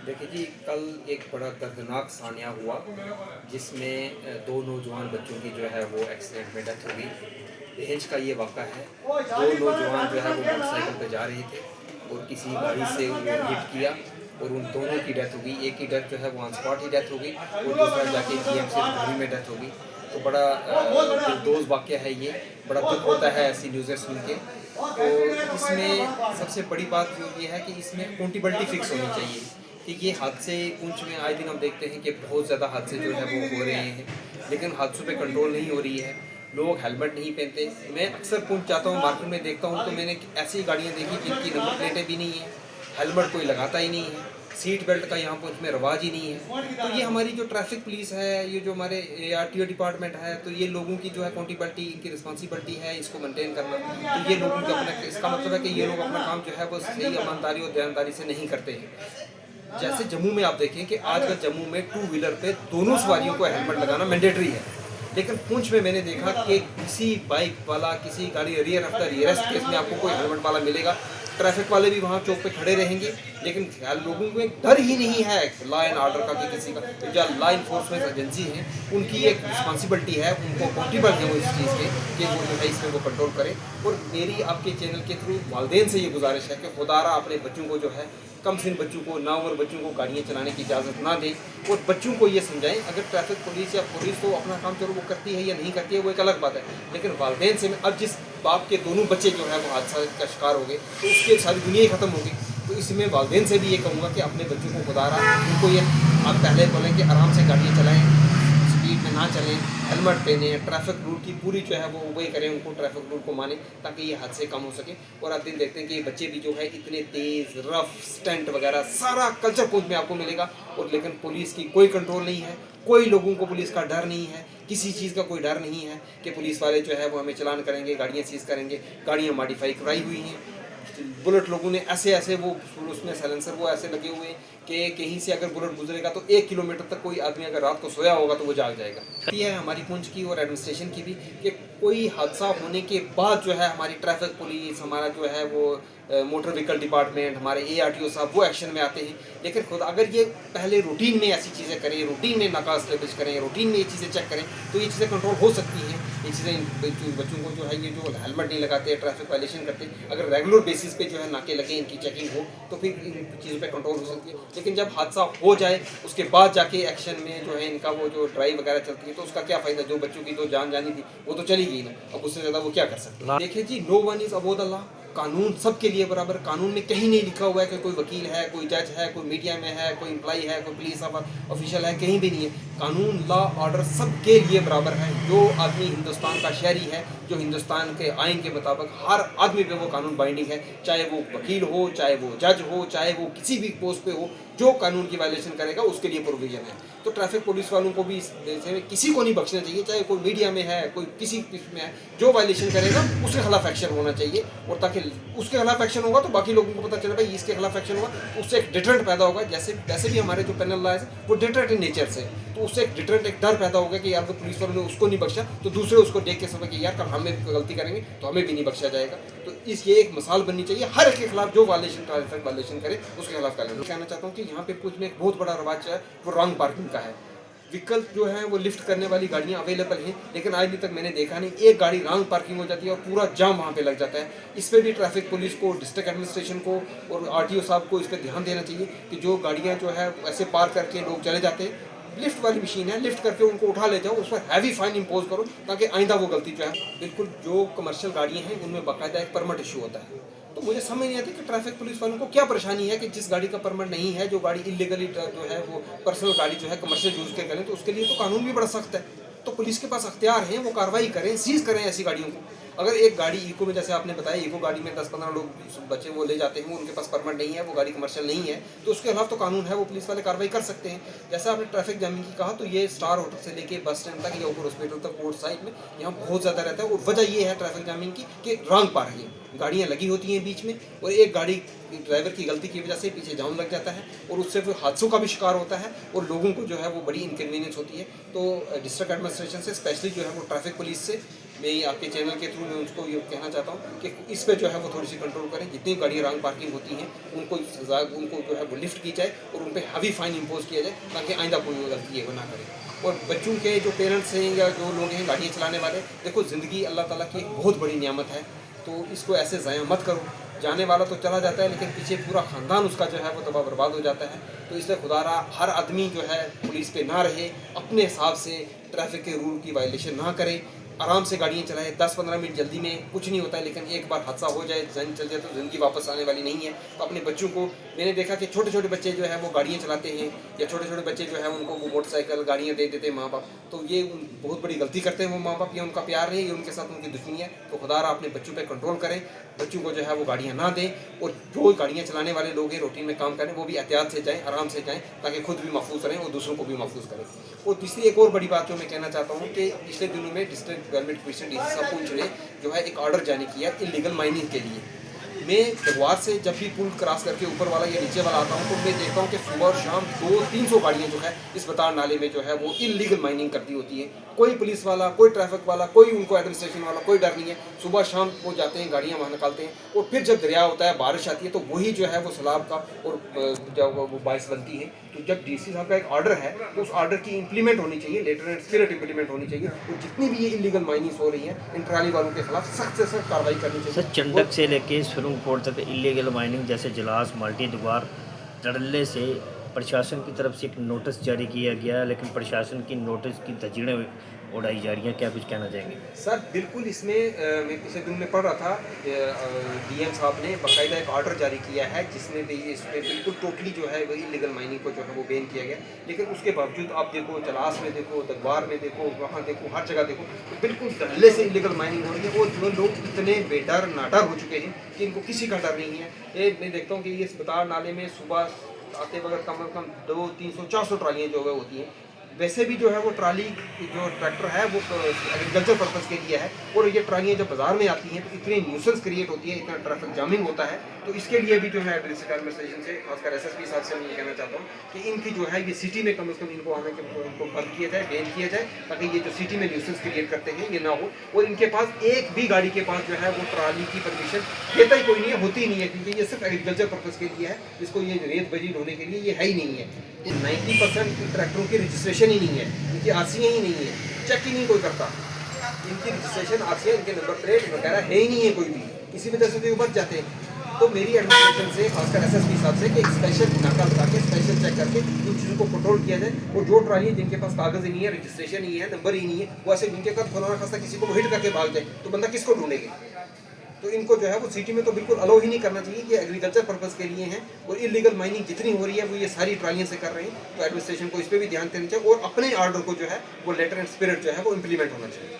देखिए जी, कल एक बड़ा दर्दनाक सानिया हुआ जिसमें दो नौजवान बच्चों की जो है वो एक्सीडेंट में डेथ हो गई। दहेज का ये वाक़ा है। दो नौजवान जो है वो मोटरसाइकिल पे जा रहे थे और किसी गाड़ी से वो हिट किया और उन दोनों की डेथ हो गई। एक की डेथ जो है वो ऑन स्पॉट ही डेथ हो गई और दूसरा जाके जीएमसी धोरी में डेथ हो गई। तो बड़ा दिलदोज़ वाक़या है ये, बड़ा दुःख होता है ऐसी न्यूज़ें सुन के। तो इसमें सबसे बड़ी बात जो ये है कि इसमें अकाउंटेबिलिटी फ़िक्स होनी चाहिए कि ये हादसे पुंछ में आए दिन हम देखते हैं कि बहुत ज़्यादा हादसे जो है वो हो रहे हैं, लेकिन हादसों पे कंट्रोल नहीं हो रही है। लोग हेलमेट नहीं पहनते। मैं अक्सर पुंछ जाता हूँ, मार्केट में देखता हूँ तो मैंने ऐसी गाड़ियाँ देखी जिनकी नंबर प्लेटें भी नहीं है, हेलमेट कोई लगाता ही नहीं है, सीट बेल्ट का यहाँ पुंछ में रवाज ही नहीं है। तो ये हमारी जो ट्रैफिक पुलिस है, ये जो हमारे आरटीओ डिपार्टमेंट है, तो ये लोगों की जो है अकाउंटेबिलिटी, इनकी रिस्पॉन्सिबिलिटी है इसको मेंटेन करना। तो ये लोगों का अपना, इसका मतलब है कि ये लोग अपना काम जो है वो सही ईमानदारी और ध्यानदारी से नहीं करते हैं। जैसे जम्मू में आप देखें कि आजकल जम्मू में टू व्हीलर पे दोनों सवारियों को हेलमेट लगाना मैंडेटरी है, लेकिन पुंछ में मैंने देखा कि किसी बाइक वाला, किसी गाड़ी रियर आफ्टर रियरेस्ट केस में आपको कोई हेलमेट वाला मिलेगा। ट्रैफिक वाले भी वहाँ चौक पे खड़े रहेंगे, लेकिन लोगों में डर ही नहीं है लॉ एंड ऑर्डर का कि किसी का। तो जो लॉ इन्फोर्समेंट एजेंसी हैं उनकी एक रिस्पॉन्सिबिलिटी है, उनको अकाउंटेबल है वो इस चीज़ के कि वो जो है इसमें वो कंट्रोल करें। और मेरी आपके चैनल के थ्रू वालिदैन से ये गुजारिश है कि खुदारा अपने बच्चों को जो है, कम से बच्चों को, नाउम्र बच्चों को गाड़ियाँ चलाने की इजाज़त ना दें और बच्चों को ये समझाएं। अगर ट्रैफिक पुलिस या पुलिस तो अपना काम चलो वो करती है या नहीं करती है वो एक अलग बात है, लेकिन वालिदैन से अब जिस बाप के दोनों बच्चे जो है वो हादसा का शिकार हो गए तो उसकी सारी दुनिया ही ख़त्म हो गई। तो इसमें वालिदैन से भी ये कहूँगा कि अपने बच्चों को खुदारा उनको ये आप पहले बोलें कि आराम से गाड़ियाँ चलाएँ, स्पीड में ना चलें, हेलमेट पहने, ट्रैफिक रूल की पूरी जो है वो वही करें, उनको ट्रैफिक रूल को माने ताकि ये हादसे कम हो सके। और आप दिन देखते हैं कि ये बच्चे भी जो है इतने तेज़, रफ, स्टंट वगैरह सारा कल्चर कोच में आपको मिलेगा, और लेकिन पुलिस की कोई कंट्रोल नहीं है, कोई लोगों को पुलिस का डर नहीं है, किसी चीज़ का कोई डर नहीं है कि पुलिस वाले जो है वो हमें चालान करेंगे, गाड़ियाँ सीज करेंगे। गाड़ियाँ मॉडिफाई कराई हुई हैं, बुलेट लोगों ने ऐसे ऐसे वो उसमें साइलेंसर वो ऐसे लगे हुए हैं कि कहीं से अगर बुलेट गुजरेगा तो 1 किलोमीटर तक कोई आदमी अगर रात को सोया होगा तो वो जाग जाएगा। ये है हमारी पुंछ की और एडमिनिस्ट्रेशन की भी कि कोई हादसा होने के बाद जो है हमारी ट्रैफिक पुलिस, हमारा जो है वो मोटर व्हीकल डिपार्टमेंट, हमारे ARTO साहब वो एक्शन में आते हैं। लेकिन खुद अगर ये पहले रूटीन में ऐसी चीज़ें करें, रूटीन में नाका स्टैब्लिश करें, रूटीन में ये चीज़ें चेक करें तो ये चीज़ें कंट्रोल हो सकती हैं। ये चीज़ें बच्चों को जो है ये जो हेलमेट नहीं लगाते, ट्रैफिक वायलेशन करते, अगर रेगुलर बेसिस पे जो है नाके लगे, इनकी चेकिंग हो तो फिर इन चीज़ों पे कंट्रोल हो सकती है। लेकिन जब हादसा हो जाए उसके बाद जाके एक्शन में जो है इनका वो जो ड्राइव वगैरह चलती है तो उसका क्या फ़ायदा। जो बच्चों की तो जान जानी थी वो तो चली गई ना, अब उससे ज़्यादा वो क्या कर सकते हैं। देखिए जी, no one is above the law. कानून सबके लिए बराबर। कानून में कहीं नहीं लिखा हुआ है कि कोई वकील है, कोई जज है, कोई मीडिया में है, कोई एम्प्लॉई है, कोई पुलिस ऑफिशियल है, कहीं भी नहीं है। कानून, लॉ, ऑर्डर सबके लिए बराबर है। जो आदमी हिंदुस्तान का शहरी है, जो हिंदुस्तान के आइन के मुताबिक हर आदमी पे वो कानून बाइंडिंग है, चाहे वो वकील हो, चाहे वो जज हो, चाहे वो किसी भी पोस्ट पे हो। जो कानून की वायलेशन करेगा उसके लिए प्रोविजन है। तो ट्रैफिक पुलिस वालों को भी इस देश में किसी को नहीं बख्शना चाहिए, चाहे कोई मीडिया में है, कोई किसी में है, जो वायलेशन करेगा उसके खिलाफ एक्शन होना चाहिए। और ताकि उसके खिलाफ एक्शन होगा तो बाकी लोगों को पता चले भाई इसके खिलाफ एक्शन हुआ, उससे एक डिटरेंट पैदा होगा। जैसे वैसे भी हमारे जो पेनल लॉज है वो डिटरेंट इन नेचर से, तो उससे एक डिटरेंट, एक डर पैदा होगा कि यार तो पुलिस वालों ने उसको नहीं बख्शा तो दूसरे उसको देख के समझ कि यार कल हमें गलती करेंगे तो हमें भी नहीं बख्शा जाएगा। तो इस ये एक मिसाल बननी चाहिए हर एक के खिलाफ जो वायलेशन, ट्रैफिक वायलेशन करे उसके खिलाफ कार्रवाई। कहना चाहता हूँ कि यहाँ पे कुछ में एक बहुत बड़ा रवाज है वो रॉन्ग पार्किंग का है। विकल्प जो है वो लिफ्ट करने वाली गाड़ियाँ अवेलेबल हैं, लेकिन आज तक मैंने देखा नहीं, एक गाड़ी रॉन्ग पार्किंग हो जाती है और पूरा जाम वहाँ पे लग जाता है। इस पर भी ट्रैफिक पुलिस को, डिस्ट्रिक्ट एडमिनिस्ट्रेशन को और RTO साहब को इस पर ध्यान देना चाहिए कि जो गाड़ियाँ जो है ऐसे पार करके लोग चले जाते हैं, लिफ्ट वाली मशीन है, लिफ्ट करके उनको उठा ले जाओ, उस पर हैवी फाइन इम्पोज करो ताकि आइंदा वो गलती जो है। बिल्कुल जो कमर्शियल गाड़ियाँ हैं उनमें बाकायदा एक परमिट इशू होता है। तो मुझे समझ नहीं आती कि ट्रैफिक पुलिस वालों को क्या परेशानी है कि जिस गाड़ी का परमिट नहीं है, जो गाड़ी इलीगली जो है वो पर्सनल गाड़ी जो है कमर्शियल यूज़ के करें, तो उसके लिए तो कानून भी बड़ा सख्त है। तो पुलिस के पास अख्तियार हैं, वो कार्रवाई करें, सीज करें ऐसी गाड़ियों को। अगर एक गाड़ी इको में, जैसे आपने बताया इको गाड़ी में 10-15 लोग बच्चे वो ले जाते हैं, उनके पास परमिट नहीं है, वो गाड़ी कमर्शियल नहीं है, तो उसके खिलाफ तो कानून है, वो पुलिस वाले कार्रवाई कर सकते हैं। जैसे आपने ट्रैफिक जामिंग की कहा, तो ये स्टार होटल से लेके बस स्टैंड तक या ऊपर हॉस्पिटल तक रोड साइड में यहाँ बहुत ज़्यादा रहता है। और वजह ये है ट्रैफिक जामिंग की कि रॉन्ग पार्किंग, गाड़ियाँ लगी होती हैं बीच में और एक गाड़ी ड्राइवर की गलती की वजह से पीछे जाम लग जाता है और उससे फिर हादसों का भी शिकार होता है और लोगों को जो है वो बड़ी इनकन्वीनियंस होती है। तो डिस्ट्रिक्ट एडमिनिस्ट्रेशन से, स्पेशली जो है वो ट्रैफिक पुलिस से मैं आपके चैनल के थ्रू मैं उसको ये कहना चाहता हूँ कि इस पे जो है वो थोड़ी सी कंट्रोल करें। जितनी गाड़ियाँ रॉन्ग पार्किंग होती हैं उनको सजा, उनको जो है वो लिफ्ट की जाए और उन पर हैवी फाइन इम्पोज किया जाए, ताकि आइंदा कोई गलती है वो ना करें। और बच्चों के जो पेरेंट्स हैं या जो लोग हैं गाड़ियाँ चलाने वाले, देखो ज़िंदगी अल्लाह ताला की एक बहुत बड़ी नियामत है, तो इसको ऐसे ज़ाया मत करो। जाने वाला तो चला जाता है, लेकिन पीछे पूरा ख़ानदान उसका जो है वो तबाह बर्बाद हो जाता है। तो इसलिए खुदारा हर आदमी जो है पुलिस पे ना रहे, अपने हिसाब से ट्रैफिक के रूल की वायलेशन ना करे, आराम से गाड़ियाँ चलाएं। 10-15 मिनट जल्दी में कुछ नहीं होता है, लेकिन एक बार हादसा हो जाए, जान चल जाए तो ज़िंदगी वापस आने वाली नहीं है। तो अपने बच्चों को, मैंने देखा कि छोटे छोटे बच्चे जो है वो गाड़ियाँ चलाते हैं, या छोटे छोटे बच्चे जो है उनको वो मोटरसाइकिल गाड़ियाँ दे देते हैं माँ बाप, तो ये बहुत बड़ी गलती करते हैं वो माँ बाप। ये उनका प्यार नहीं, ये उनके साथ उनकी दुश्मनी है। तो खुदारा अपने बच्चों पर कंट्रोल करें, बच्चों को जो है वो गाड़ियाँ ना दें, और जो गाड़ियाँ चलाने वाले लोग हैं रूटीन में काम करें, वो भी एहतियात से जाएँ, आराम से जाएँ, ताकि खुद भी महफूज रहें और दूसरों को भी महफूज करें। और तीसरी एक और बड़ी बात जो मैं कहना चाहता हूँ कि पिछले दिनों में डिस्ट्रिक्ट गवर्नमेंट कमिश्नर डीसी साहब पूंछ ने जो है एक ऑर्डर जारी किया इलीगल माइनिंग के लिए। मैं जगवार से जब भी पुल क्रॉस करके ऊपर वाला या नीचे वाला आता हूँ, तो मैं देखता हूँ कि सुबह और शाम 200-300 गाड़ियाँ जो है इस बतार नाले में जो है वो इलीगल माइनिंग करती होती है। कोई पुलिस वाला, कोई ट्रैफिक वाला, कोई उनको एडमिनिस्ट्रेशन वाला, कोई डर नहीं है। सुबह शाम वो जाते हैं, गाड़ियाँ वहाँ निकालते हैं, और फिर जब दरिया होता है, बारिश आती है, तो वही जो है वो सैलाब का और जब वो बारिश बनती है। तो जब डीसी साहब का एक ऑर्डर है, तो उस ऑर्डर की इंप्लीमेंट होनी चाहिए, लेटर एंड स्पिरिट इंप्लीमेंट होनी चाहिए, और जितनी भी ये इलीगल माइनिंग हो रही है, इन ट्राली वालों के खिलाफ सख्त से सख्त कार्रवाई करनी चाहिए। सर, चंडक से लेके सुरंगपुर तक इलीगल माइनिंग जैसे जलास, माल्टी, दुगार, धड़ल्ले से प्रशासन की तरफ से एक नोटिस जारी किया गया, लेकिन प्रशासन की नोटिस की धज्जियां उड़ाई जा रही हैं, क्या कुछ कहना चाहेंगे? सर बिल्कुल, इसमें मैं पिछले दिन में पढ़ रहा था, डीएम साहब ने बाकायदा एक ऑर्डर जारी किया है, जिसमें भी इस पर बिल्कुल टोटली जो है वो इलीगल माइनिंग को जो है वो बैन किया गया। लेकिन उसके बावजूद आप देखो, चलास में देखो, दगवार में देखो, वहाँ देखो, हर जगह देखो, तो बिल्कुल धड़ल्ले से इलीगल माइनिंग हो रही है। और जो लोग इतने बेडर नाडर हो चुके हैं कि इनको किसी का डर नहीं है। ये मैं देखता हूँ कि ये इस बतार नाले में सुबह आते वक्त कम से कम 200-300-400 ट्रालियाँ जो है होती हैं। वैसे भी जो है वो ट्राली जो ट्रैक्टर है वो एग्रीकल्चर पर्पज़ के लिए है, और ये ट्रालियाँ जब बाज़ार में आती हैं तो इतनी न्यूसेंस क्रिएट होती है, इतना ट्रैफिक जामिंग होता है। तो इसके लिए भी जो है डिस्ट्रिक्ट एडमिनिस्ट्रेशन से, खासकर एसएसपी साहब से मैं ये कहना चाहता हूँ कि इनकी जो है ये सिटी में कम से कम इनको आने के इनको बंद किया जाए, बैन किया जाए, ताकि ये जो सिटी में न्यूसेंस क्रिएट करते हैं ये ना हो। और इनके पास एक भी गाड़ी के पास जो है वो ट्राली की परमिशन देता ही कोई नहीं है, होती ही नहीं है, क्योंकि ये सिर्फ एग्रीकल्चर पर्पज़ के लिए है। इसको ये रेत बजी ढोने के लिए ये है ही नहीं है। 90% ट्रैक्टरों की रजिस्ट्रेशन ही नहीं है, इनकी आरसीआई ही नहीं है, चेक ही नहीं कोई करता। इनकी रजिस्ट्रेशन, आरसीआई, इनके नंबर प्लेट वगैरह है ही नहीं है कोई भी, इसी वजह से तो ये बच जाते हैं। तो मेरी एडमिनिस्ट्रेशन से, खासकर एसएसपी साहब से, कि एक स्पेशल नाका लगा के स्पेशल चेक करके इन चीज़ों को कंट्रोल किया जाए। और जो ट्राली जिनके पास कागज़ ही नहीं है, रजिस्ट्रेशन ही है, नंबर ही नहीं है, वो ऐसे जिनके पास फलाना खासा किसी को हिट करके भाग जाए, तो बंदा किसको ढूंढेगा? तो इनको जो है वो सिटी में तो बिल्कुल अलाउ ही नहीं करना चाहिए। ये एग्रीकल्चर पर्पज़ के लिए हैं, और इलीगल माइनिंग जितनी हो रही है वो ये सारी ट्रालियाँ से कर रहे हैं। तो एडमिनिस्ट्रेशन को इस पर भी ध्यान देना चाहिए, और अपने ऑर्डर को जो है वो लेटर एंड स्पिरिट जो है वो इम्प्लीमेंट होना चाहिए।